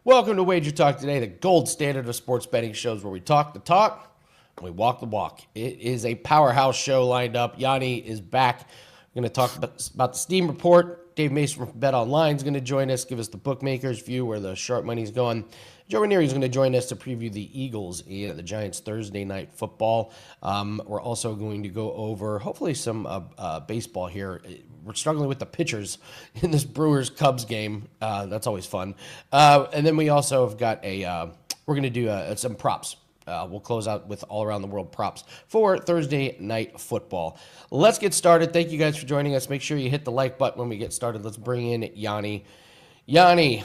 Welcome to Wager Talk today, the gold standard of sports betting shows where we talk the talk and we walk the walk. It is a powerhouse show lined up. Yanni is back. We're going to talk about the Steam report. Dave Mason from Bet Online is going to join us, give us the bookmakers view where the sharp money's going. Joe Ranieri is going to join us to preview the Eagles and the Giants Thursday night football. We're also going to go over hopefully some baseball here. We're struggling with the pitchers in this Brewers-Cubs game. That's always fun. And then we also have got we're going to do some props. We'll close out with all around the world props for Thursday night football. Let's get started. Thank you guys for joining us. Make sure you hit the like button when we get started. Let's bring in Yanni. Yanni,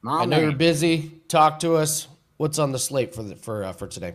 I know you're busy. Talk to us. What's on the slate for today?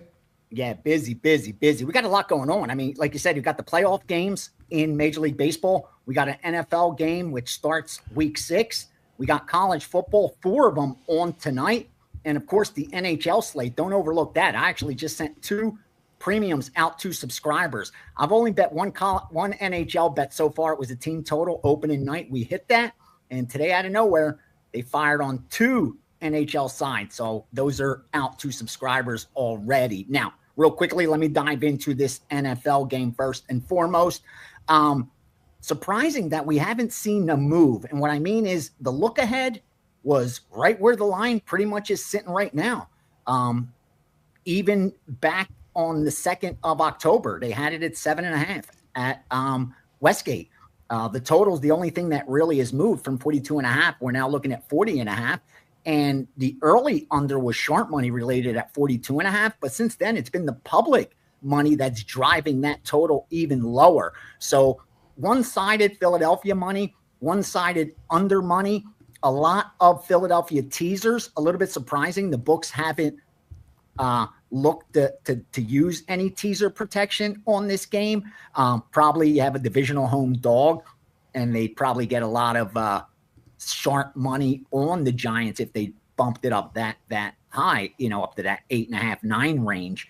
Yeah, busy. We got a lot going on. I mean, like you said, you've got the playoff games in Major League Baseball. We got an NFL game, which starts week 6. We got college football, 4 of them on tonight. And, of course, the NHL slate. Don't overlook that. I actually just sent 2 premiums out to subscribers. I've only bet one NHL bet so far. It was a team total opening night. We hit that. And today, out of nowhere, they fired on 2 NHL sides. So those are out to subscribers already. Now, real quickly, let me dive into this NFL game first and foremost. Surprising that we haven't seen a move. And what I mean is the look ahead was right where the line pretty much is sitting right now. Even back on the 2nd of October, they had it at 7.5 at Westgate. The total is the only thing that really has moved from 42.5. We're now looking at 40.5. And the early under was sharp money related at 42.5. But since then, it's been the public money that's driving that total even lower. So one-sided Philadelphia money, one-sided under money, a lot of Philadelphia teasers, a little bit surprising. The books haven't looked to use any teaser protection on this game. Probably you have a divisional home dog, and they probably get a lot of sharp money on the Giants if they bumped it up that high, up to that 8.5, 9 range.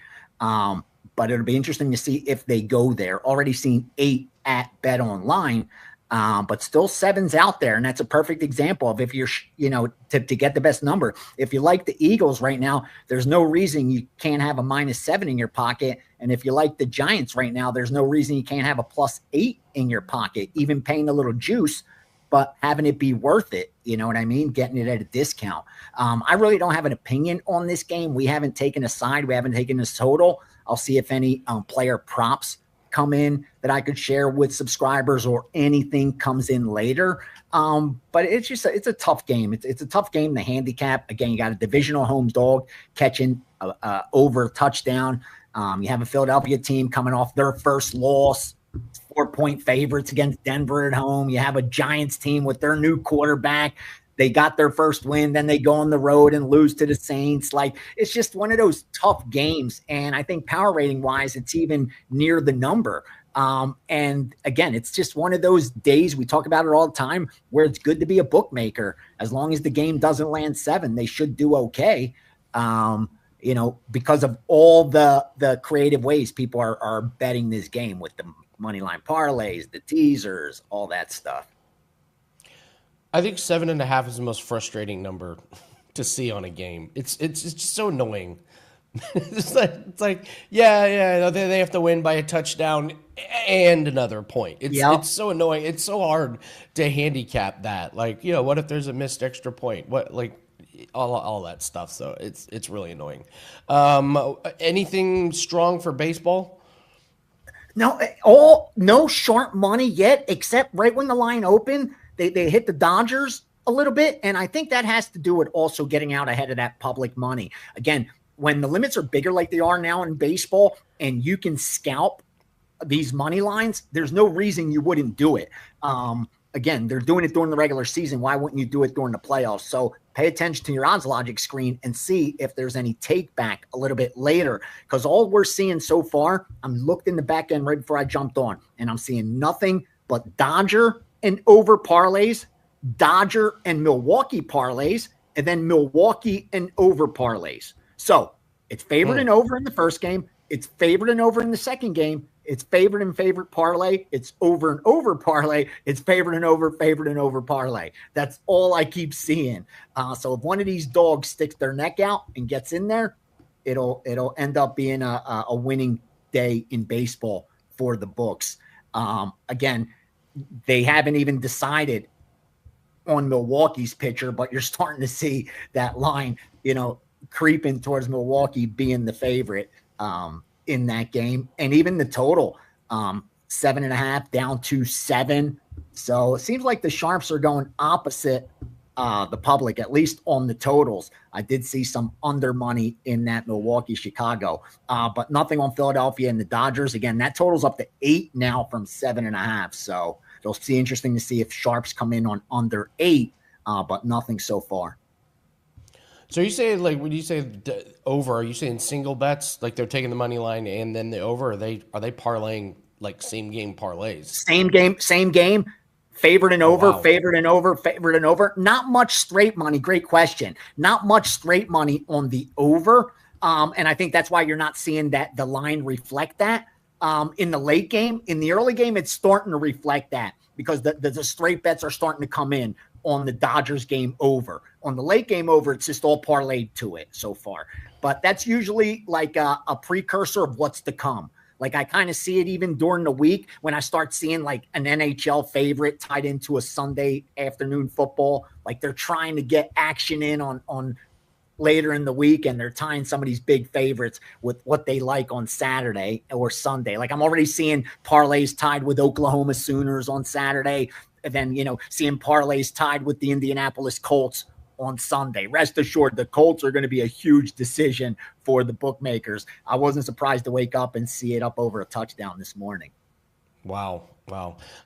But it'll be interesting to see if they go there. Already seen 8 at Bet Online. But still 7's out there. And that's a perfect example of if you're, to get the best number. If you like the Eagles right now, there's no reason you can't have a -7 in your pocket. And if you like the Giants right now, there's no reason you can't have a +8 in your pocket, even paying a little juice, but having it be worth it. You know what I mean? Getting it at a discount. I really don't have an opinion on this game. We haven't taken a side. We haven't taken a total. I'll see if any player props come in that I could share with subscribers or anything comes in later. But it's a tough game. It's a tough game. The handicap, again, you got a divisional home dog catching over a touchdown. You have a Philadelphia team coming off their first loss, 4-point favorites against Denver at home. You have a Giants team with their new quarterback. They got their first win, then they go on the road and lose to the Saints. Like, it's just one of those tough games. And I think power rating wise, it's even near the number. And again, it's just one of those days, we talk about it all the time, where it's good to be a bookmaker. As long as the game doesn't land 7, they should do okay. Because of all the creative ways people are betting this game with the money line parlays, the teasers, all that stuff. I think 7.5 is the most frustrating number to see on a game. It's just so annoying. It's like they have to win by a touchdown and another point. It's so annoying. It's so hard to handicap that. Like, what if there's a missed extra point? What, like, all that stuff. So it's really annoying. Anything strong for baseball? No sharp money yet, except right when the line opened. They hit the Dodgers a little bit, and I think that has to do with also getting out ahead of that public money. Again, when the limits are bigger like they are now in baseball and you can scalp these money lines, there's no reason you wouldn't do it. Again, they're doing it during the regular season. Why wouldn't you do it during the playoffs? So pay attention to your odds logic screen and see if there's any take back a little bit later, because all we're seeing so far, I'm looked in the back end right before I jumped on, and I'm seeing nothing but Dodger and over parlays, Dodger and Milwaukee parlays, and then Milwaukee and over parlays. So it's favored and over in the first game. It's favored and over in the second game. It's favorite and favorite parlay. It's over and over parlay. It's favorite and over parlay. That's all I keep seeing. So if one of these dogs sticks their neck out and gets in there, it'll end up being a winning day in baseball for the books. Again, they haven't even decided on Milwaukee's pitcher, but you're starting to see that line, creeping towards Milwaukee being the favorite in that game. And even the total, 7.5 down to 7. So it seems like the Sharps are going opposite the public, at least on the totals. I did see some under money in that Milwaukee-Chicago, but nothing on Philadelphia and the Dodgers. Again, that total's up to 8 now from 7.5. So it'll be interesting to see if Sharps come in on under 8, but nothing so far. So you say, like, when you say over, are you saying single bets, like they're taking the money line and then the over? Are they parlaying like same game parlays? Same game. Favored and over, wow. favored and over. Not much straight money. Great question. Not much straight money on the over. And I think that's why you're not seeing that the line reflect that in the late game. In the early game, it's starting to reflect that because the straight bets are starting to come in on the Dodgers game over. On the late game over, it's just all parlayed to it so far. But that's usually like a precursor of what's to come. Like I kind of see it even during the week when I start seeing like an NHL favorite tied into a Sunday afternoon football. Like they're trying to get action in on later in the week, and they're tying some of these big favorites with what they like on Saturday or Sunday. Like I'm already seeing parlays tied with Oklahoma Sooners on Saturday, and then seeing parlays tied with the Indianapolis Colts on Sunday. Rest assured, the Colts are going to be a huge decision for the bookmakers. I wasn't surprised to wake up and see it up over a touchdown this morning. Wow.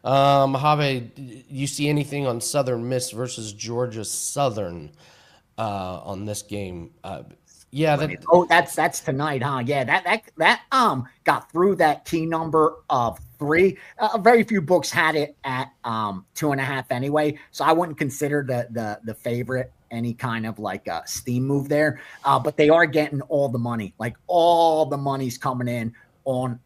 Have you see anything on Southern Miss versus Georgia Southern on this game? That's tonight, huh? Yeah, that got through that key number of 3. Very few books had it at 2.5 anyway, so I wouldn't consider the favorite any kind of like a steam move there. But they are getting all the money, like all the money's coming in on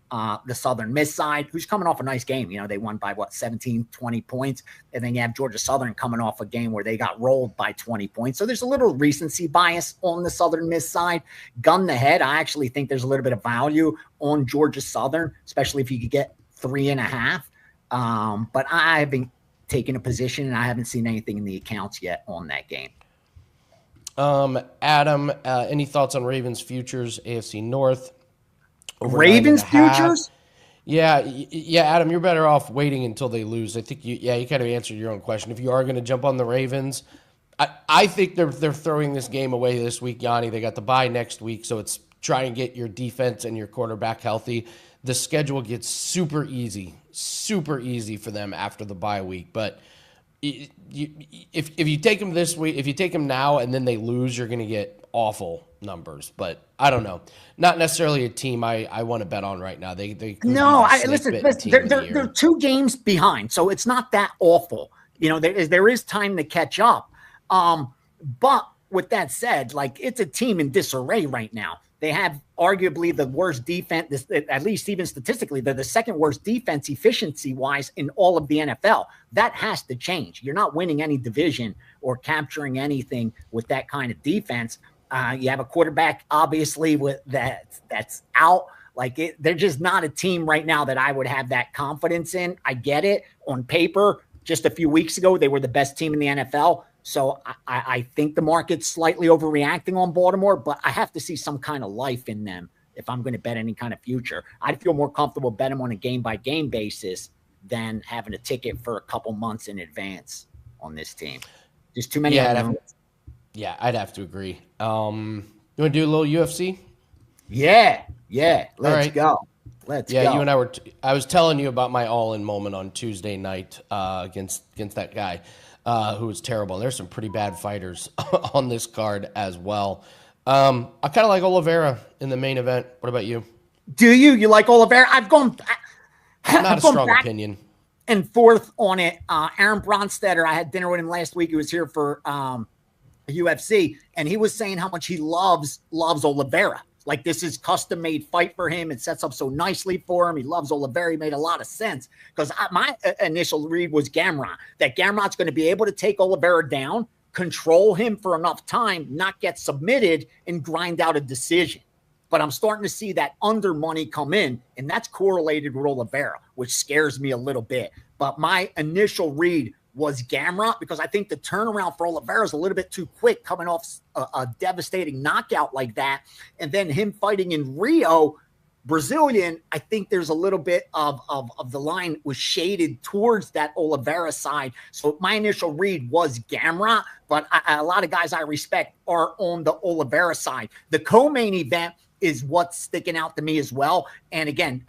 the Southern Miss side, who's coming off a nice game. They won by 17, 20 points. And then you have Georgia Southern coming off a game where they got rolled by 20 points. So there's a little recency bias on the Southern Miss side. Gun the head, I actually think there's a little bit of value on Georgia Southern, especially if you could get 3.5. But I haven't taken a position and I haven't seen anything in the accounts yet on that game. Adam, any thoughts on Ravens futures, AFC North? Ravens futures? Yeah, Adam, you're better off waiting until they lose. I think you kind of answered your own question. If you are going to jump on the Ravens, I think they're throwing this game away this week, Yanni. They got the bye next week, so it's try and get your defense and your quarterback healthy. The schedule gets super easy for them after the bye week. But if you take them this week, if you take them now and then they lose, you're going to get awful numbers. But I don't know. Not necessarily a team I want to bet on right now. They listen. They're 2 games behind, so it's not that awful. There is time to catch up. But with that said, like it's a team in disarray right now. They have arguably the worst defense, at least even statistically, they're the second worst defense efficiency-wise in all of the NFL. That has to change. You're not winning any division or capturing anything with that kind of defense. You have a quarterback, obviously, with that's out. They're just not a team right now that I would have that confidence in. I get it. On paper, just a few weeks ago, they were the best team in the NFL. So I think the market's slightly overreacting on Baltimore, but I have to see some kind of life in them if I'm going to bet any kind of future. I'd feel more comfortable betting them on a game-by-game basis than having a ticket for a couple months in advance on this team. Just too many unknowns. Yeah, I'd have to agree. You want to do a little UFC? Yeah. Let's go. Let's go. You and I was telling you about my all-in moment on Tuesday night against that guy. Who was terrible. There's some pretty bad fighters on this card as well. I kind of like Oliveira in the main event. What about you? Do you? You like Oliveira? I've gone not a strong opinion. And forth on it. Aaron Bronstetter, I had dinner with him last week. He was here for UFC, and he was saying how much he loves Oliveira. Like this is custom-made fight for him. It sets up so nicely for him. He loves Oliveira. Made a lot of sense because my initial read was Gamrot, that Gamrot's going to be able to take Oliveira down, control him for enough time, not get submitted, and grind out a decision. But I'm starting to see that under money come in, and that's correlated with Oliveira, which scares me a little bit. But my initial read was Gamrot because I think the turnaround for Oliveira is a little bit too quick coming off a devastating knockout like that. And then him fighting in Rio, Brazilian, I think there's a little bit of the line was shaded towards that Oliveira side. So my initial read was Gamrot, but a lot of guys I respect are on the Oliveira side. The co-main event is what's sticking out to me as well. And again,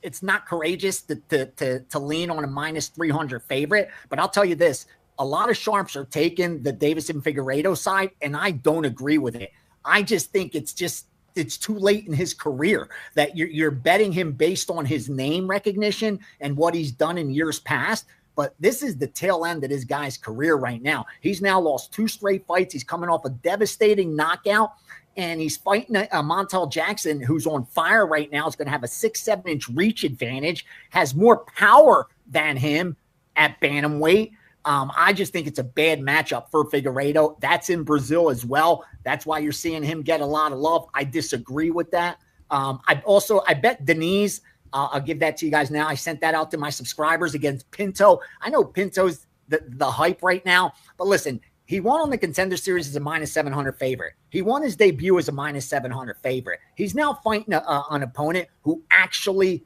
it's not courageous to lean on a minus 300 favorite, but I'll tell you this, a lot of sharps are taking the Davison Figueiredo side, and I don't agree with it. I just think it's too late in his career that you're betting him based on his name recognition and what he's done in years past. But this is the tail end of this guy's career right now. He's now lost 2 straight fights. He's coming off a devastating knockout, and he's fighting Montel Jackson, who's on fire right now. Is going to have a 6-7 inch reach advantage, has more power than him at bantamweight. I just think it's a bad matchup for Figueiredo. That's in Brazil as well. That's why you're seeing him get a lot of love. I disagree with that. I bet Denise. I'll give that to you guys now. I sent that out to my subscribers against Pinto. I know Pinto's the hype right now, but listen, he won on the Contender Series as a minus 700 favorite. He won his debut as a minus 700 favorite. He's now fighting an opponent who actually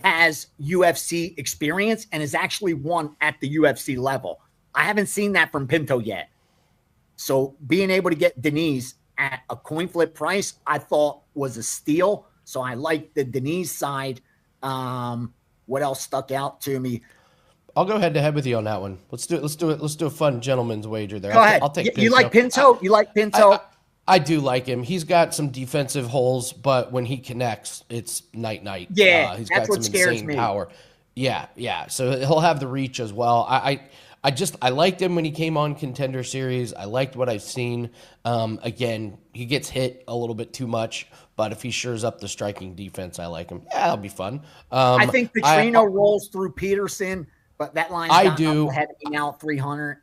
has UFC experience and has actually won at the UFC level. I haven't seen that from Pinto yet. So being able to get Denise at a coin flip price, I thought was a steal. So I like the Denise side. What else stuck out to me? I'll go head to head with you on that one. Let's do it. Let's do a fun gentleman's wager there. Go ahead. I'll take Pinto. You like Pinto? You like Pinto? I do like him. He's got some defensive holes, but when he connects, it's night. Yeah, he's that's got what some scares insane me. power. Yeah. So he'll have the reach as well. I liked him when he came on Contender Series. I liked what I've seen. Again, he gets hit a little bit too much, but if he shores up the striking defense, I like him. Yeah, that'll be fun. I think Petrino rolls through Peterson, but that line's ahead of me now at 300.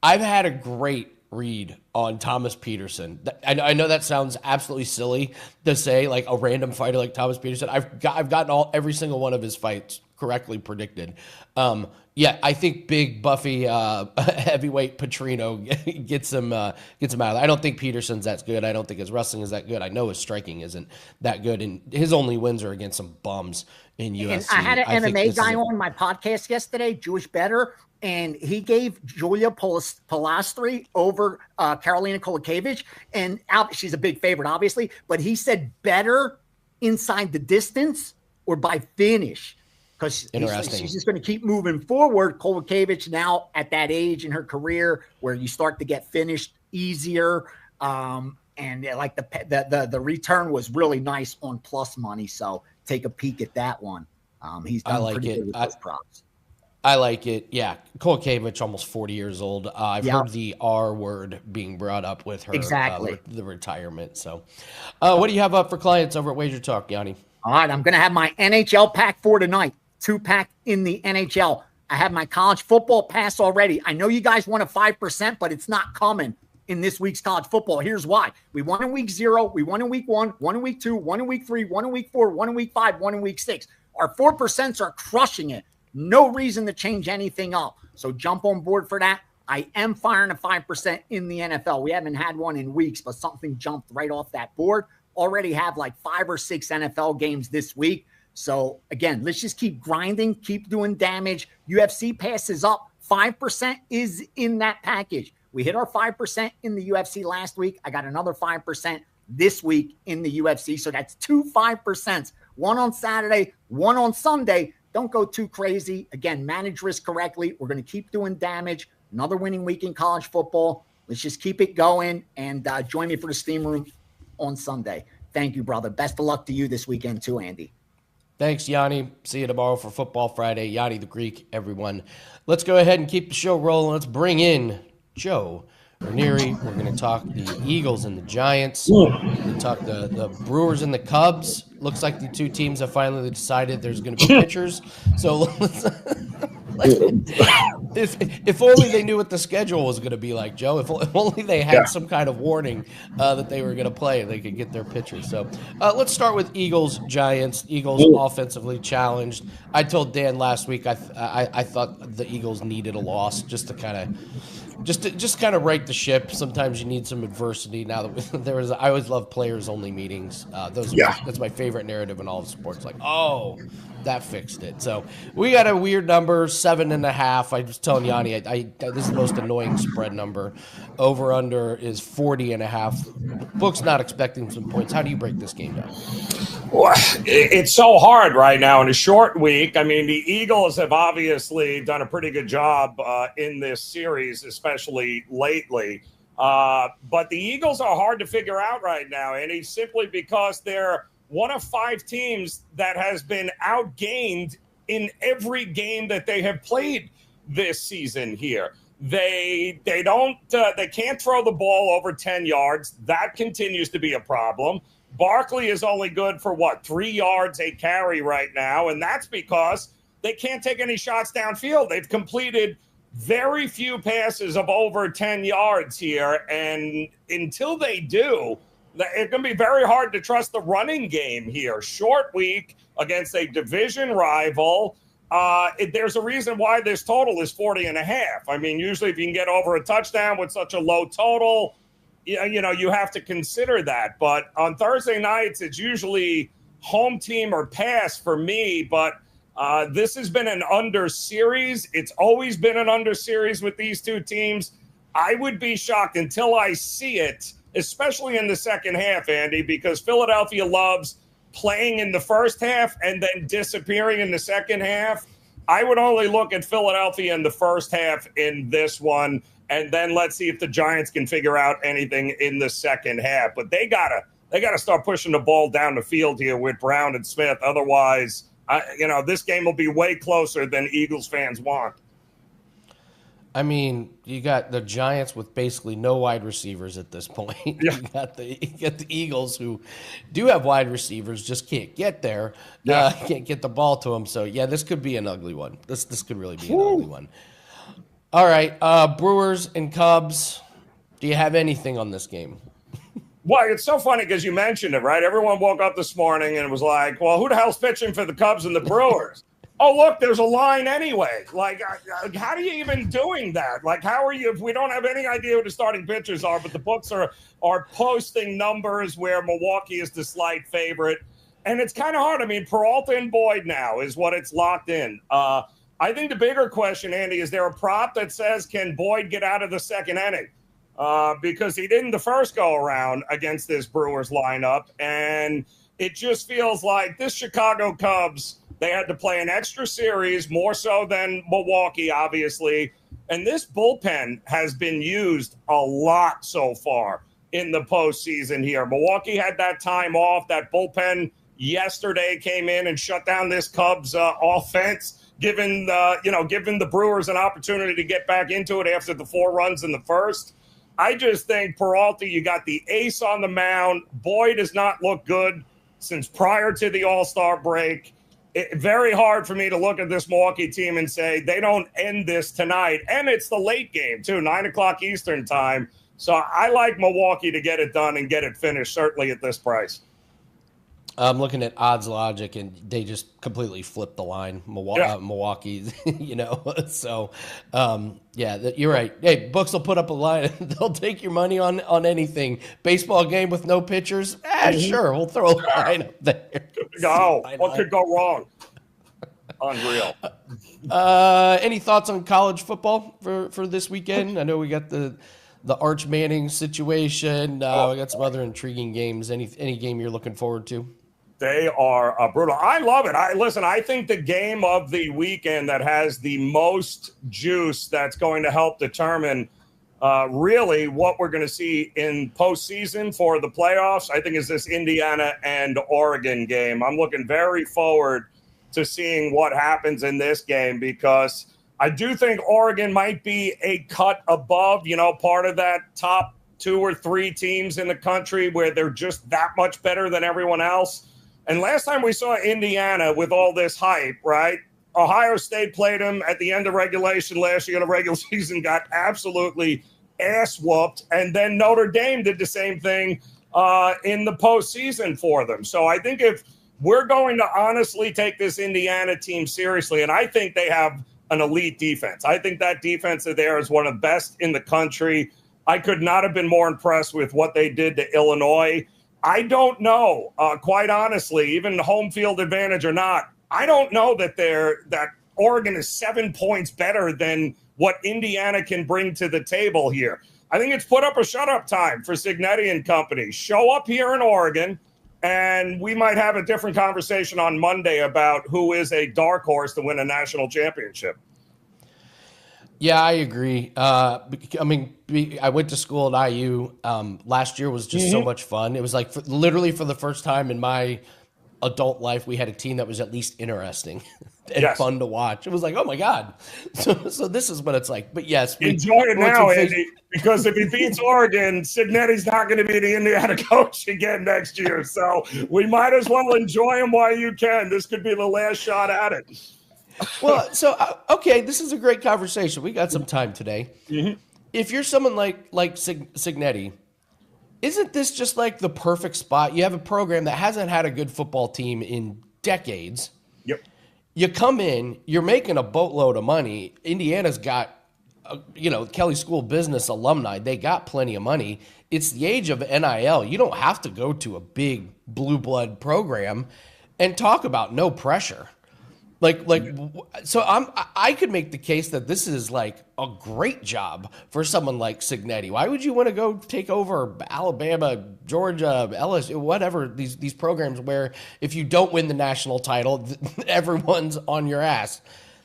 I've had a great read on Thomas Peterson. I know that sounds absolutely silly to say, like a random fighter like Thomas Peterson. I've gotten every single one of his fights correctly predicted. I think big Buffy heavyweight Petrino gets him out of there. I don't think Peterson's that good. I don't think his wrestling is that good. I know his striking isn't that good, and his only wins are against some bums in UFC. And I had an MMA guy on my podcast yesterday, Jewish Better, and he gave Julia Polastri over Karolina Kowalkiewicz, and she's a big favorite, obviously, but he said better inside the distance or by finish. Because she's just going to keep moving forward. Kowalkiewicz now at that age in her career where you start to get finished easier. And like the return was really nice on plus money. So take a peek at that one. He's done pretty good with those props. I like it. Yeah. Kowalkiewicz, almost 40 years old. I've heard the R word being brought up with her. Exactly. The retirement. So what do you have up for clients over at WagerTalk, Yanni? All right. I'm going to have my NHL pack for tonight. 2-pack in the NHL. I have my college football pass already. I know you guys want a 5%, but it's not coming in this week's college football. Here's why. We won in week 0. We won in week 1, 1 in week 2, 1 in week 3, 1 in week 4, 1 in week 5, 1 in week 6. Our 4% are crushing it. No reason to change anything up. So jump on board for that. I am firing a 5% in the NFL. We haven't had one in weeks, but something jumped right off that board. Already have like 5 or 6 NFL games this week. So again, let's just keep grinding, keep doing damage. UFC passes up. 5% is in that package. We hit our 5% in the UFC last week. I got another 5% this week in the UFC. So that's 2 5%. One on Saturday, one on Sunday. Don't go too crazy. Again, manage risk correctly. We're going to keep doing damage. Another winning week in college football. Let's just keep it going and join me for the steam room on Sunday. Thank you, brother. Best of luck to you this weekend too, Andy. Thanks, Yanni. See you tomorrow for Football Friday. Yanni the Greek, everyone. Let's go ahead and keep the show rolling. Let's bring in Joe Ranieri. We're going to talk the Eagles and the Giants. Mm. We're going to talk the Brewers and the Cubs. Looks like the two teams have finally decided there's going to be pitchers. So if only they knew what the schedule was going to be like, Joe. If only they had some kind of warning that they were going to play and they could get their pitchers. So let's start with Eagles, Giants. Eagles offensively challenged. I told Dan last week I thought the Eagles needed a loss just to kind of right the ship. Sometimes you need some adversity. Now that I always love players only meetings. That's my favorite narrative in all of sports. Like, oh, that fixed it. So we got a weird number, 7.5. I was telling Yanni, this is the most annoying spread number. Over under is 40.5. Book's not expecting some points. How do you break this game down? Well, it's so hard right now in a short week. I mean, the Eagles have obviously done a pretty good job in this series, especially lately. But the Eagles are hard to figure out right now, Andy, simply because they're one of 5 teams that has been outgained in every game that they have played this season here. They can't throw the ball over 10 yards. That continues to be a problem. Barkley is only good for 3 yards a carry right now, and that's because they can't take any shots downfield. They've completed very few passes of over 10 yards here, and until they do, it's going to be very hard to trust the running game here. Short week against a division rival. There's a reason why this total is 40.5. I mean, usually if you can get over a touchdown with such a low total, you have to consider that. But on Thursday nights, it's usually home team or pass for me. But this has been an under series. It's always been an under series with these two teams. I would be shocked until I see it, especially in the second half, Andy, because Philadelphia loves playing in the first half and then disappearing in the second half. I would only look at Philadelphia in the first half in this one, and then let's see if the Giants can figure out anything in the second half. But they gotta start pushing the ball down the field here with Brown and Smith. Otherwise, this game will be way closer than Eagles fans want. I mean, you got the Giants with basically no wide receivers at this point. Yeah. You got the Eagles who do have wide receivers, just can't get there. Yeah. Can't get the ball to them. So, yeah, this could be an ugly one. This could really be an ugly one. All right, Brewers and Cubs. Do you have anything on this game? Well, it's so funny because you mentioned it, right? Everyone woke up this morning and was like, well, who the hell's pitching for the Cubs and the Brewers? Oh, look, there's a line anyway. Like, how are you even doing that? Like, how are you, if we don't have any idea who the starting pitchers are, but the books are posting numbers where Milwaukee is the slight favorite. And it's kind of hard. I mean, Peralta and Boyd now is what it's locked in. I think the bigger question, Andy, is there a prop that says, can Boyd get out of the second inning? Because he didn't the first go around against this Brewers lineup. And it just feels like this Chicago Cubs, they had to play an extra series, more so than Milwaukee, obviously. And this bullpen has been used a lot so far in the postseason here. Milwaukee had that time off. That bullpen yesterday came in and shut down this Cubs offense, giving the Brewers an opportunity to get back into it after the 4 runs in the first. I just think Peralta, you got the ace on the mound. Boyd has not looked good since prior to the All-Star break. Very hard for me to look at this Milwaukee team and say they don't end this tonight. And it's the late game, too, 9 o'clock Eastern time. So I like Milwaukee to get it done and get it finished, certainly at this price. I'm looking at Odds Logic, and they just completely flipped the line. Milwaukee, So, you're right. Hey, books will put up a line. They'll take your money on anything. Baseball game with no pitchers? Sure, we'll throw a line up there. No, what could go wrong? Unreal. Any thoughts on college football for this weekend? I know we got the Arch Manning situation. We got some other intriguing games. Any game you're looking forward to? They are brutal. I love it. I think the game of the weekend that has the most juice that's going to help determine really what we're going to see in postseason for the playoffs, I think, is this Indiana and Oregon game. I'm looking very forward to seeing what happens in this game because I do think Oregon might be a cut above, part of that top 2 or 3 teams in the country where they're just that much better than everyone else. And last time we saw Indiana with all this hype, right? Ohio State played them at the end of regulation last year in the regular season, got absolutely ass whooped. And then Notre Dame did the same thing in the postseason for them. So I think if we're going to honestly take this Indiana team seriously, and I think they have an elite defense. I think that defense there is one of the best in the country. I could not have been more impressed with what they did to Illinois. I don't know, quite honestly, even home field advantage or not, I don't know that Oregon is 7 points better than what Indiana can bring to the table here. I think it's put up or shut up time for Cignetti and company. Show up here in Oregon, and we might have a different conversation on Monday about who is a dark horse to win a national championship. Yeah, I agree. I went to school at IU. Last year was just so much fun. It was like literally for the first time in my adult life, we had a team that was at least interesting and fun to watch. It was like, oh my God. So this is what it's like. But yes. Enjoy it now, Andy, because if he beats Oregon, Cignetti's not going to be the Indiana coach again next year. So we might as well enjoy him while you can. This could be the last shot at it. Well, so, okay, this is a great conversation. We got some time today. If you're someone like Cignetti, isn't this just like the perfect spot? You have a program that hasn't had a good football team in decades. Yep. You come in, you're making a boatload of money. Indiana's got, Kelly School Business alumni. They got plenty of money. It's the age of NIL. You don't have to go to a big blue blood program and talk about no pressure. So I could make the case that this is like a great job for someone like Cignetti. Why would you want to go take over Alabama, Georgia, LSU, whatever, these programs where if you don't win the national title, everyone's on your ass?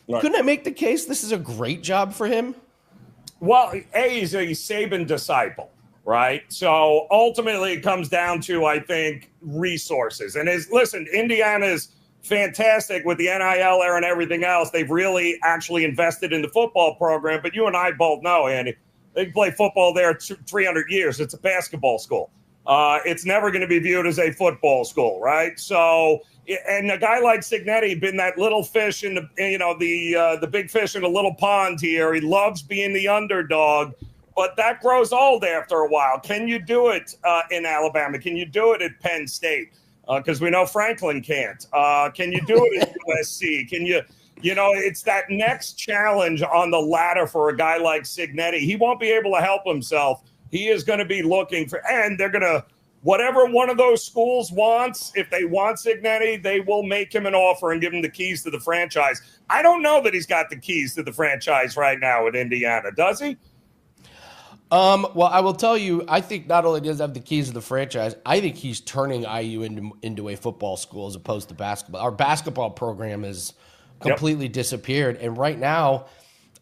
Right. Couldn't I make the case this is a great job for him? Well, he's a Saban disciple, right? So ultimately it comes down to, I think, resources. And listen, Indiana's fantastic with the NIL era and everything else. They've really actually invested in the football program. But you and I both know, Andy, they play football there 300 years. It's a basketball school. It's never going to be viewed as a football school, right? So, and a guy like Cignetti, been that little fish in the big fish in a little pond here. He loves being the underdog, but that grows old after a while. Can you do it in Alabama? Can you do it at Penn State? Because we know Franklin can't. Can you do it at USC? Can you, it's that next challenge on the ladder for a guy like Cignetti. He won't be able to help himself. He is going to be looking for, and they're going to, whatever one of those schools wants, if they want Cignetti, they will make him an offer and give him the keys to the franchise. I don't know that he's got the keys to the franchise right now at Indiana, does he? Well, I will tell you, I think not only does he have the keys to the franchise, I think he's turning IU into a football school as opposed to basketball. Our basketball program has completely disappeared. And right now,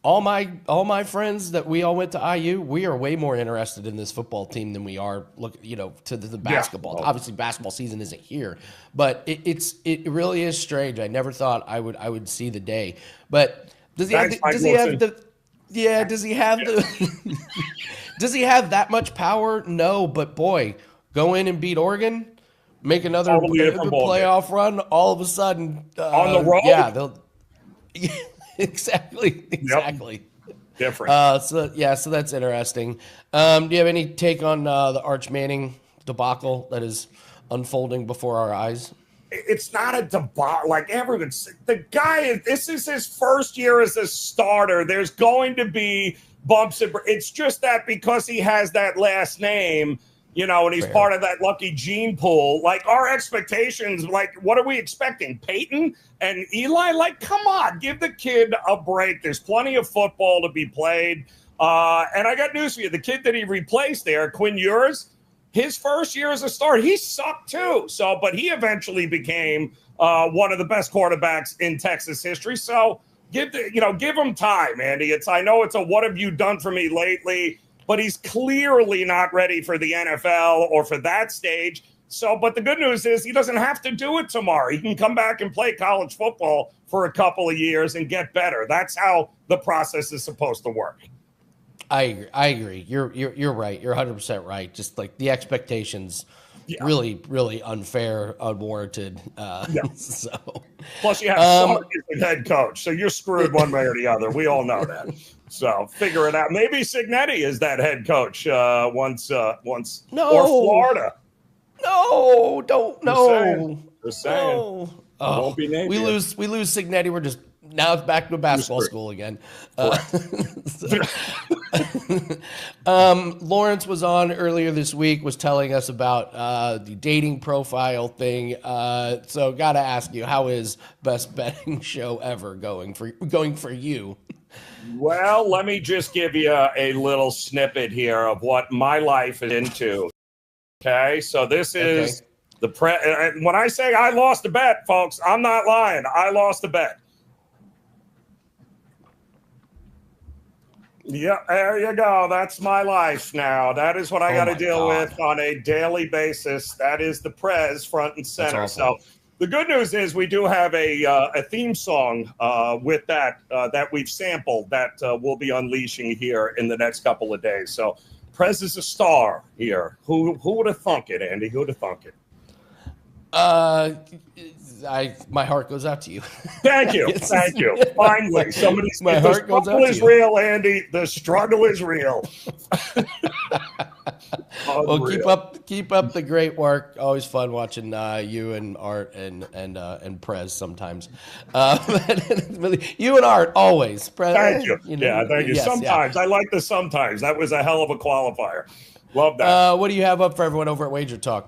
all my friends that we all went to IU, we are way more interested in this football team than we are to the basketball. Yeah. Obviously, basketball season isn't here, but it really is strange. I never thought I would see the day. But does he have does he have that much power? No, but boy, go in and beat Oregon, make another playoff run. All of a sudden, on the road, they'll exactly. Yep. Different. So that's interesting. Do you have any take on the Arch Manning debacle that is unfolding before our eyes? It's not a debacle. Like the guy, this is his first year as a starter. There's going to be bumps. It's just that because he has that last name, and he's part of that lucky gene pool. Like our expectations, what are we expecting? Peyton and Eli? Like, come on, give the kid a break. There's plenty of football to be played. And I got news for you. The kid that he replaced there, Quinn Ewers, his first year as a starter, he sucked too. So, but he eventually became one of the best quarterbacks in Texas history. So give him time, Andy. I know it's a what have you done for me lately, but he's clearly not ready for the NFL or for that stage. So, but the good news is he doesn't have to do it tomorrow. He can come back and play college football for a couple of years and get better. That's how the process is supposed to work. I agree. You're right. You're 100% right. Just like the expectations, really, really unfair, unwarranted. So plus you have somebody as the head coach, so you're screwed one way or the other. We all know that. So figure it out. Maybe Cignetti is that head coach once. No. Or Florida. No, don't. No. Just saying. No. Won't be named. We lose Cignetti. We're just now it's back to basketball school again. Lawrence was on earlier this week, was telling us about the dating profile thing. So got to ask you, how is best betting show ever going for you? Well, let me just give you a little snippet here of what my life is into. Okay, so this is when I say I lost a bet, folks, I'm not lying. I lost a bet. Yeah, there you go. That's my life now. That is what I got to deal with on a daily basis. That is the Prez front and center. So the good news is we do have a theme song with that we've sampled that we'll be unleashing here in the next couple of days. So Prez is a star here. Who would have thunk it, Andy? Who would have thunk it? My heart goes out to you. Thank you. Thank you. Finally, somebody's my heart goes out to you. The struggle is real, Andy. The struggle is real. Well, keep up the great work. Always fun watching you and Art and Prez sometimes. You and Art always. Prez, thank you. Thank you. Yes, sometimes I like the sometimes. That was a hell of a qualifier. Love that. What do you have up for everyone over at WagerTalk?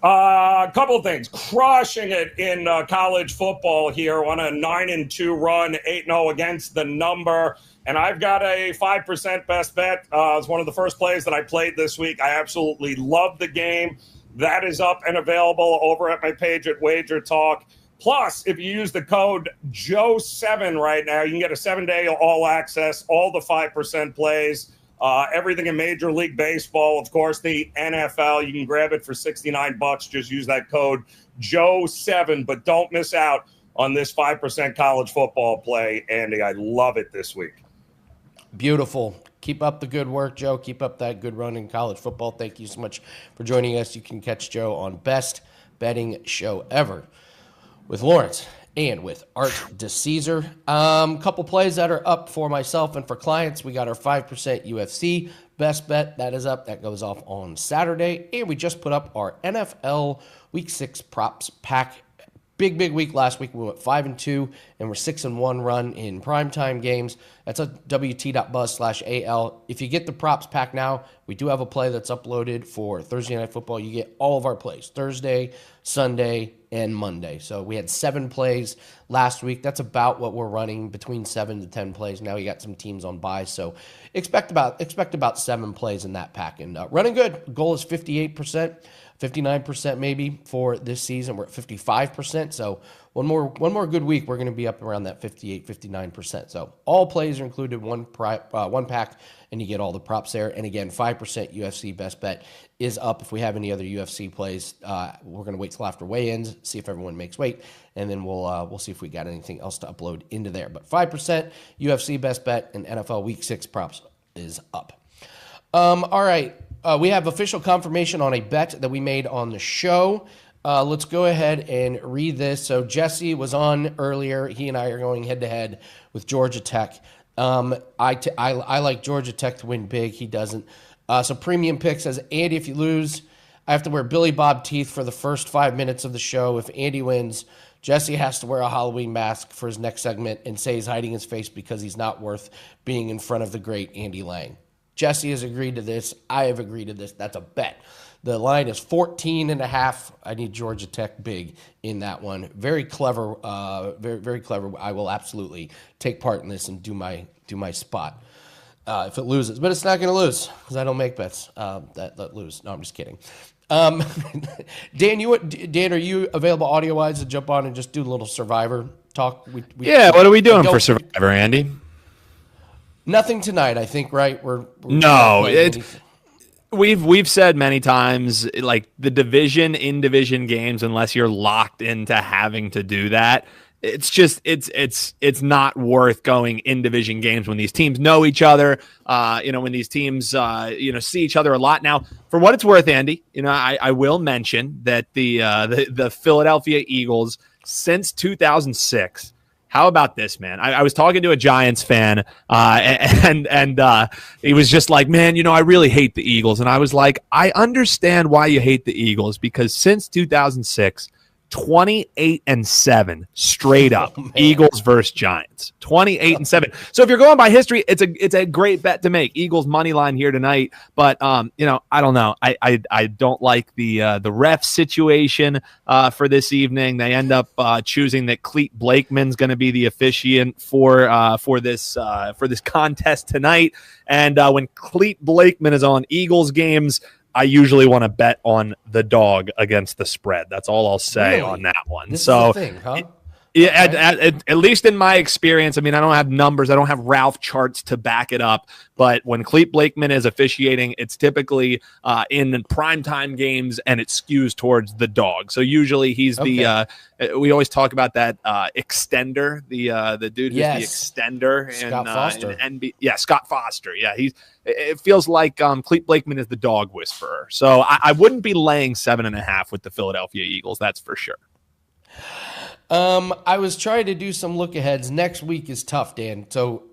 A couple of things. Crushing it in college football here on a 9-2 run, 8-0 against the number. And I've got a 5% best bet. It's one of the first plays that I played this week. I absolutely love the game. That is up and available over at my page at WagerTalk. Plus, if you use the code Joe7 right now, you can get a 7-day all access, all the 5% plays. Everything in Major League Baseball, of course, the NFL. You can grab it for $69. Just use that code Joe7. But don't miss out on this 5% college football play, Andy. I love it this week. Beautiful. Keep up the good work, Joe. Keep up that good run in college football. Thank you so much for joining us. You can catch Joe on Best Betting Show Ever with Lawrence and with Art DeCesar. Couple plays that are up for myself and for clients. We got our 5% UFC best bet. That is up. That goes off on Saturday. And we just put up our NFL Week 6 props pack. Big week last week. We went 5-2, and we're 6-1 run in primetime games. That's a WT.buzz/AL. If you get the props pack now, we do have a play that's uploaded for Thursday Night Football. You get all of our plays, Thursday, Sunday, and Monday. So we had 7 plays last week. That's about what we're running, between 7 to 10 plays. Now you got some teams on bye, so expect about 7 plays in that pack. And running good. Goal is 58%. 59% maybe for this season. We're at 55%. So one more good week, we're going to be up around that 58, 59%. So all plays are included, one pack, and you get all the props there. And again, 5% UFC best bet is up. If we have any other UFC plays, we're going to wait till after weigh-ins, see if everyone makes weight, and then we'll see if we got anything else to upload into there. But 5% UFC best bet and NFL Week 6 props is up. All right. We have official confirmation on a bet that we made on the show. Let's go ahead and read this. So Jesse was on earlier. He and I are going head-to-head with Georgia Tech. I like Georgia Tech to win big. He doesn't. So Premium Pick says, Andy, if you lose, I have to wear Billy Bob teeth for the first 5 minutes of the show. If Andy wins, Jesse has to wear a Halloween mask for his next segment and say he's hiding his face because he's not worth being in front of the great Andy Lang. Jesse has agreed to this. I have agreed to this. That's a bet. The line is 14.5. I need Georgia Tech big in that one. Very clever. Very clever. I will absolutely take part in this and do my spot if it loses. But it's not going to lose because I don't make bets that lose. No, I'm just kidding. Dan, are you available audio-wise to jump on and just do a little Survivor talk? What are we doing for Survivor, Andy? Nothing tonight, I think, right? No, We've said many times, like the division in division games, unless you're locked into having to do that, it's just it's not worth going in division games when these teams know each other. When these teams see each other a lot. Now, for what it's worth, Andy, I will mention that the Philadelphia Eagles since 2006. How about this, man? I was talking to a Giants fan, and he was just like, man, I really hate the Eagles. And I was like, I understand why you hate the Eagles, because since 2006, 28-7 straight up Eagles versus Giants. 28-7. So if you're going by history, it's a great bet to make. Eagles money line here tonight, but I don't know. I don't like the ref situation for this evening. They end up choosing that Clete Blakeman's going to be the officiant for this contest tonight. And when Clete Blakeman is on Eagles games, I usually want to bet on the dog against the spread. That's all I'll say on that one. This is the thing, huh? Yeah, okay. At least in my experience, I mean, I don't have numbers. I don't have Ralph charts to back it up. But when Clete Blakeman is officiating, it's typically in primetime games, and it skews towards the dog. So usually he's we always talk about that extender, the dude who's the extender. Scott Foster. Scott Foster. Yeah, it feels like Clete Blakeman is the dog whisperer. So I wouldn't be laying 7.5 with the Philadelphia Eagles. That's for sure. I was trying to do some look aheads. Next week is tough, Dan. So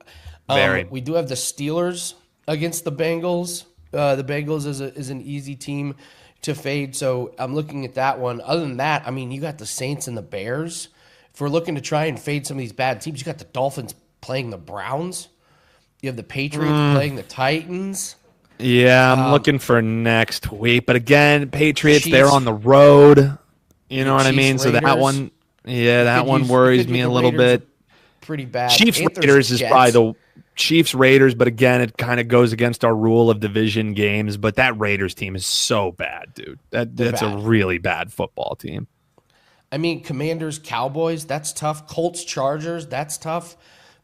we do have the Steelers against the Bengals. The Bengals is an easy team to fade. So I'm looking at that one. Other than that, I mean, you got the Saints and the Bears. If we're looking to try and fade some of these bad teams, you got the Dolphins playing the Browns. You have the Patriots playing the Titans. Yeah, I'm looking for next week. But again, Patriots, they're on the road. You know what I mean? So that one... Yeah, that one worries me a little bit. Pretty bad. Chiefs Raiders is probably the Chiefs Raiders, but again, it kind of goes against our rule of division games. But that Raiders team is so bad, dude. That's a really bad football team. I mean, Commanders Cowboys, that's tough. Colts Chargers, that's tough.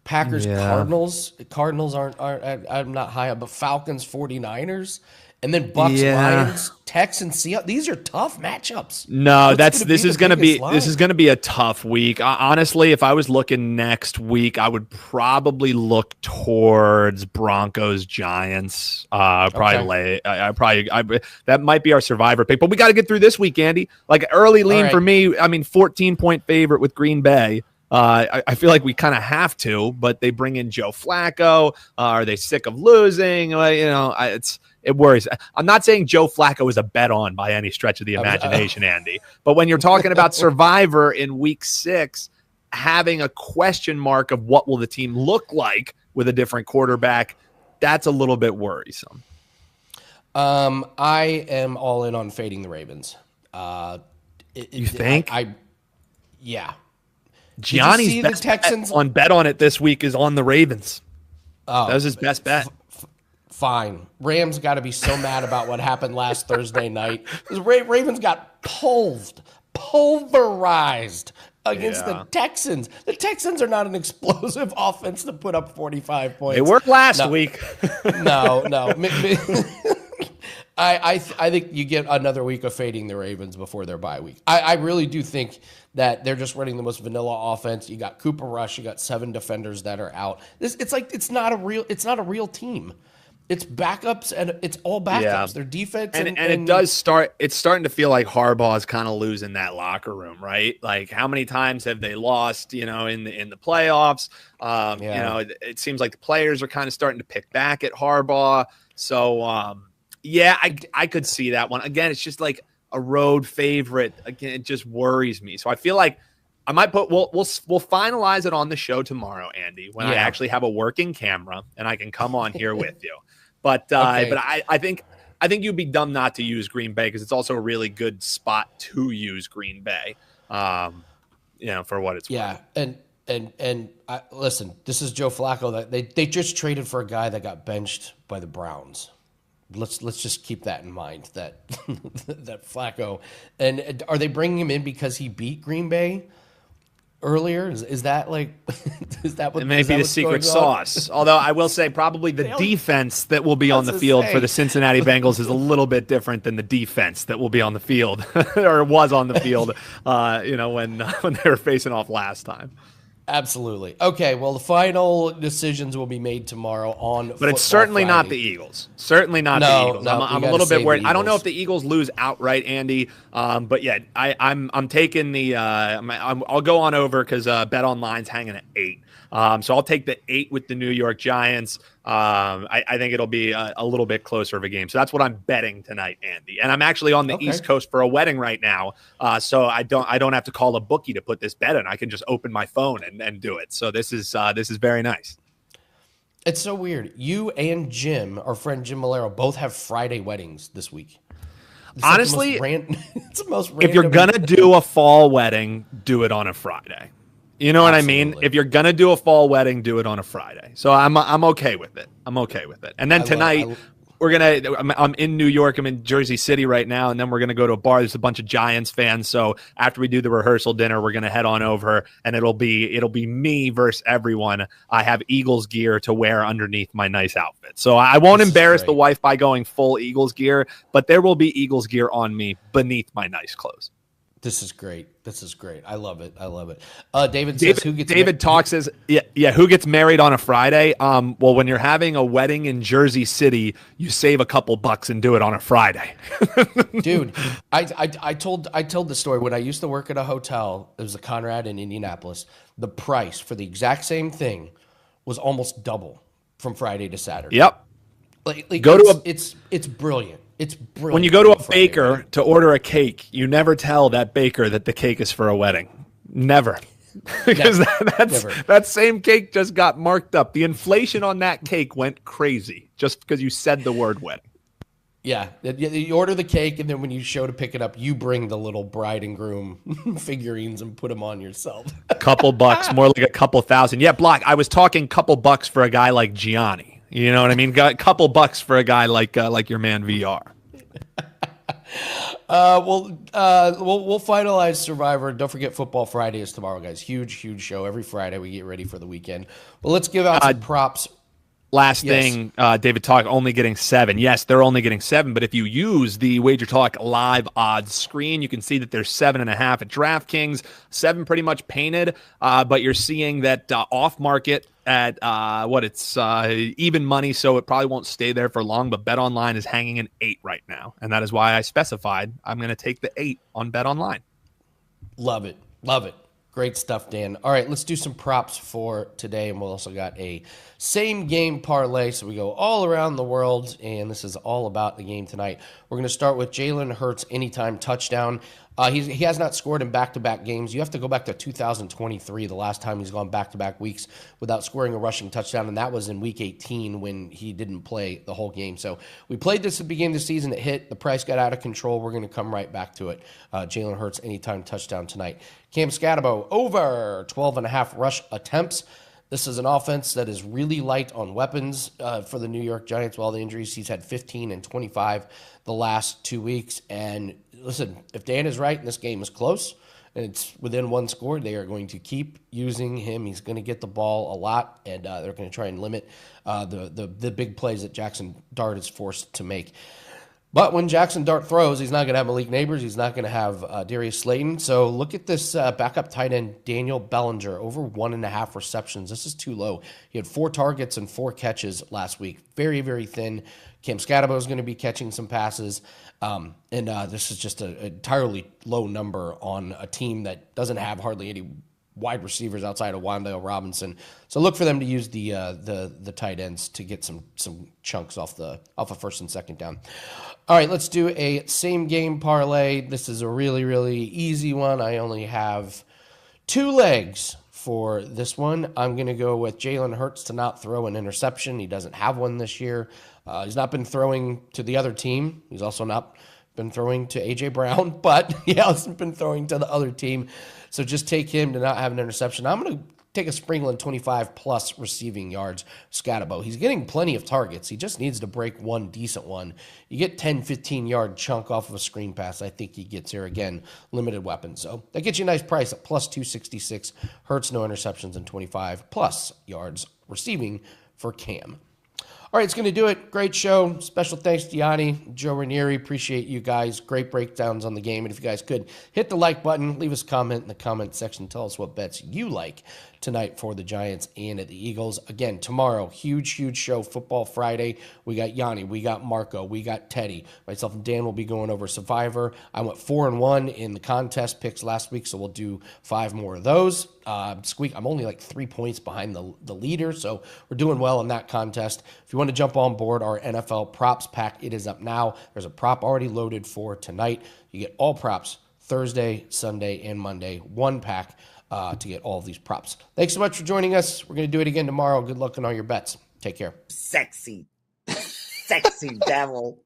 Packers Cardinals. Cardinals aren't I'm not high up, but Falcons 49ers. And then Bucks, Lions, Texans, Seahawks. These are tough matchups. No, this is going to be a tough week. Honestly, if I was looking next week, I would probably look towards Broncos, Giants. That might be our survivor pick. But we got to get through this week, Andy. Like early lean for me. I mean, 14-point favorite with Green Bay. I feel like we kind of have to, but they bring in Joe Flacco. Are they sick of losing? It worries. I'm not saying Joe Flacco is a bet on by any stretch of the imagination, Andy. But when you're talking about Survivor in week 6, having a question mark of what will the team look like with a different quarterback, that's a little bit worrisome. I am all in on fading the Ravens. You think? Yeah. Gianni's best Texans on bet on it this week is on the Ravens. That was his best bet. Fine. Rams got to be so mad about what happened last Thursday night. Ravens got pulverized against the Texans. The Texans are not an explosive offense to put up 45 points. They worked last week. No. I think you get another week of fading the Ravens before their bye week. I really do think that they're just running the most vanilla offense. You got Cooper Rush. You got 7 defenders that are out. It's not a real team. It's backups, and it's all backups. Yeah. Their defense, and it does start. It's starting to feel like Harbaugh is kind of losing that locker room, right? Like, how many times have they lost? In the playoffs. It seems like the players are kind of starting to pick back at Harbaugh. So, I could see that one. Again, it's just like a road favorite. Again, it just worries me. So I feel like I might we'll finalize it on the show tomorrow, Andy, when I actually have a working camera and I can come on here with you. But I think you'd be dumb not to use Green Bay, because it's also a really good spot to use Green Bay. For what it's worth. And listen, this is Joe Flacco. That they just traded for a guy that got benched by the Browns. Let's just keep that in mind. That that Flacco, and are they bringing him in because he beat Green Bay? earlier? Is that like, is that what it may be the secret sauce? Although I will say probably the defense that will be on the field for the Cincinnati Bengals is a little bit different than the defense that will be on the field or was on the field, when they were facing off last time. Absolutely. Okay, well, the final decisions will be made tomorrow on But it's certainly not the Eagles. Certainly not the Eagles. I'm a little bit worried. I don't know if the Eagles lose outright, Andy. But yeah, I'm taking the I'll go on over because Bet Online's hanging at 8. So I'll take the 8 with the New York Giants. I think it'll be a little bit closer of a game. So that's what I'm betting tonight, Andy. And I'm actually on the East Coast for a wedding right now. So I don't have to call a bookie to put this bet in. I can just open my phone and do it. So this is very nice. It's so weird. You and Jim, our friend Jim Malero, both have Friday weddings this week. It's honestly, it's the most random. If you're gonna do a fall wedding, do it on a Friday. You know what I mean? If you're gonna do a fall wedding, do it on a Friday. So I'm okay with it. And then tonight I'm in New York. I'm in Jersey City right now, and then we're gonna go to a bar. There's a bunch of Giants fans. So after we do the rehearsal dinner, we're gonna head on over, and it'll be me versus everyone. I have Eagles gear to wear underneath my nice outfit. So I won't embarrass the wife by going full Eagles gear, but there will be Eagles gear on me beneath my nice clothes. This is great. I love it. David says, who gets who gets married on a Friday? Well, when you're having a wedding in Jersey City, you save a couple bucks and do it on a Friday. Dude, I told the story when I used to work at a hotel. It was the Conrad in Indianapolis. The price for the exact same thing was almost double from Friday to Saturday. Yep. It's brilliant. It's brilliant. When you go to a baker to order a cake, you never tell that baker that the cake is for a wedding. Never. Because that same cake just got marked up. The inflation on that cake went crazy just because you said the word wedding. Yeah. You order the cake, and then when you show to pick it up, you bring the little bride and groom figurines and put them on yourself. A couple bucks, more like a couple thousand. Yeah, Block, I was talking couple bucks for a guy like Gianni. You know what I mean? Got a couple bucks for a guy like your man VR. We'll finalize Survivor. Don't forget Football Friday is tomorrow, guys. Huge show. Every Friday we get ready for the weekend. But let's give out some props. Last thing, David Talk only getting 7. Yes, they're only getting 7, but if you use the WagerTalk live odds screen, you can see that there's 7.5 at DraftKings, 7 pretty much painted, but you're seeing that off market at even money, so it probably won't stay there for long, but Bet Online is hanging an 8 right now, and that is why I specified I'm going to take the 8 on Bet Online. Love it. Great stuff, Dan. All right, let's do some props for today, and we'll also got a same game parlay, so we go all around the world, and this is all about the game tonight. We're going to start with Jalen Hurts anytime touchdown. He has not scored in back-to-back games. You have to go back to 2023, the last time he's gone back-to-back weeks without scoring a rushing touchdown, and that was in Week 18 when he didn't play the whole game. So we played this at the beginning of the season. It hit. The price got out of control. We're going to come right back to it. Jalen Hurts anytime touchdown tonight. Cam Scatabo over 12.5 rush attempts. This is an offense that is really light on weapons for the New York Giants. With all the injuries, he's had 15 and 25 the last 2 weeks. And listen, if Dan is right and this game is close and it's within one score, they are going to keep using him. He's going to get the ball a lot, and they're going to try and limit the big plays that Jackson Dart is forced to make. But when Jackson Dart throws, he's not going to have Malik Neighbors. He's not going to have Darius Slayton. So look at this backup tight end, Daniel Bellinger, over 1.5 receptions. This is too low. He had 4 targets and 4 catches last week. Very, very thin. Cam Scatabo is going to be catching some passes. And this is just an entirely low number on a team that doesn't have hardly any wide receivers outside of Wan'Dale Robinson. So look for them to use the tight ends to get some chunks off of first and second down. All right, let's do a same game parlay. This is a really, really easy one. I only have 2 legs for this one. I'm going to go with Jalen Hurts to not throw an interception. He doesn't have one this year. He's not been throwing to the other team. He's also not been throwing to A.J. Brown, but he hasn't been throwing to the other team. So just take him to not have an interception. I'm going to take a sprinkle in 25 plus receiving yards. Scatabo. He's getting plenty of targets. He just needs to break one decent one. You get 10, 15 yard chunk off of a screen pass. I think he gets here again. Limited weapon. So that gets you a nice price at plus 266. Hurts, no interceptions, and 25 plus yards receiving for Cam. All right, it's going to do it. Great show. Special thanks to Yanni, Joe Ranieri. Appreciate you guys. Great breakdowns on the game. And if you guys could, hit the like button. Leave us a comment in the comment section. Tell us what bets you like tonight for the Giants and the Eagles. Again, tomorrow, huge show, Football Friday. We got Yanni, we got Marco, we got Teddy. Myself and Dan will be going over Survivor. I went 4-1 in the contest picks last week, so we'll do 5 more of those. I'm only like 3 points behind the leader, so we're doing well in that contest. If you want to jump on board our NFL props pack, it is up now. There's a prop already loaded for tonight. You get all props Thursday, Sunday, and Monday. One pack to get all of these props. Thanks so much for joining us. We're going to do it again tomorrow. Good luck on all your bets. Take care. Sexy devil.